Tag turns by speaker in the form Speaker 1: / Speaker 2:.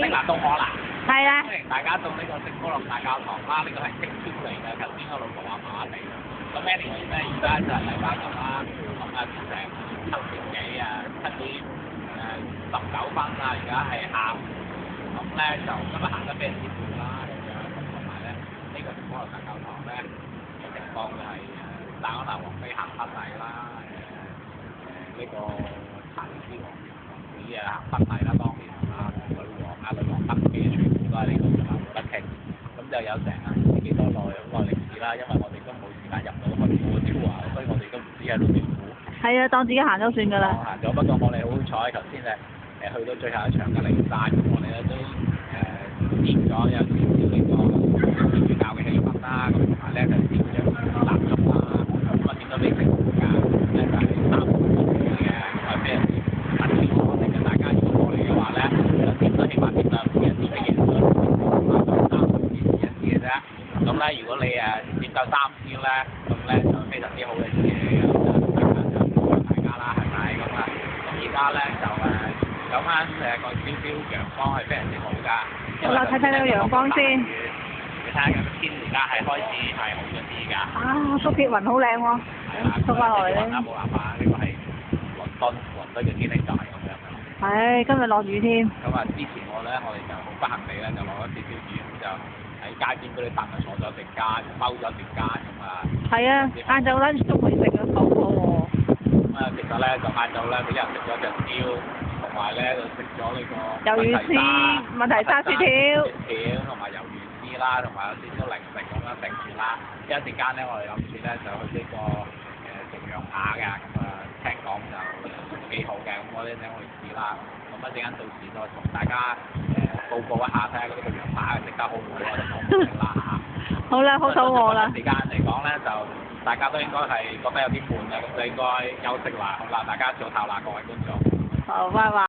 Speaker 1: 色蘭東可啦。
Speaker 2: 係啦。
Speaker 1: 歡迎大家到呢個聖保羅大教堂啦，呢個係星期嚟嘅，頭先我老婆話麻麻地。咁咩年咧？而家就係禮拜日啦，咁啊成7點幾啊，7點19分啦，而家係下午。咁咧就今日行得非常之攰啦，咁樣同埋咧呢個聖保羅大教堂咧嘅情況就係戴安娜王妃行婚禮啦，呢個查理斯王子行婚禮啦，當年女王登基嘅全部都喺呢度就冇得傾，咁就有成唔知幾多耐歷史啦，因為我哋都冇時間入到去個 tour，所以我哋都唔知喺度點估。係
Speaker 2: 啊，當自己行咗算㗎啦。
Speaker 1: 行咗，不過我哋好彩，頭先去到最後一場嘅離散，咁我哋咧都見咗有少少呢個天主教嘅氣氛啦，咁同埋咧就燒咗蠟燭啦，咁啊見到呢成個間咧就係3個嘅，咁啊非常之特別我哋嘅大家如果過嚟嘅話咧，就點都起碼點兩支嘅嘢啦，3支嘅啫。咁咧如果你點夠3支咧，咁咧就非常之好嘅事嚟嘅，咁大家啦，係咪咁啊？咁而家咧就有翻個少少陽光係非常之好㗎。
Speaker 2: 好啦，睇睇呢個陽光先。
Speaker 1: 你睇下個天而家係開始係好咗啲㗎。
Speaker 2: 啊，縮結雲好靚喎。
Speaker 1: 係啦，
Speaker 2: 縮翻落嚟咧。
Speaker 1: 冇辦法，呢個係倫敦嘅天氣就係咁樣㗎。
Speaker 2: 係，今日落雨添。
Speaker 1: 咁啊，之前我哋就好不幸地咧，就落咗少少雨，咁就喺街邊嗰啲凳啊坐咗陣間，踎咗陣間咁啊。係啊，
Speaker 2: 晏晝lunch都未食啊，肚餓喎。
Speaker 1: 咁啊，其實咧就晏晝咧，俾人食咗隻燒，同埋咧就食咗呢個
Speaker 2: 魷魚絲、問題沙薯條，
Speaker 1: 同埋魷魚絲啦，同埋有少少零食咁樣頂住啦。一陣間咧，我哋諗住咧就去呢個食羊扒嘅，咁啊聽講就幾好嘅，咁我哋等我哋試啦。咁一陣間到時再同大家報告一下，睇下呢個羊扒食得好唔好啊，就好唔好食啦嚇。
Speaker 2: 好啦，好肚餓啦。
Speaker 1: 時間嚟講咧，就大家都應該係覺得有啲悶嘅，咁就應該休息啦。好啦，大家早唞啦，各位觀眾。
Speaker 2: 好，拜拜。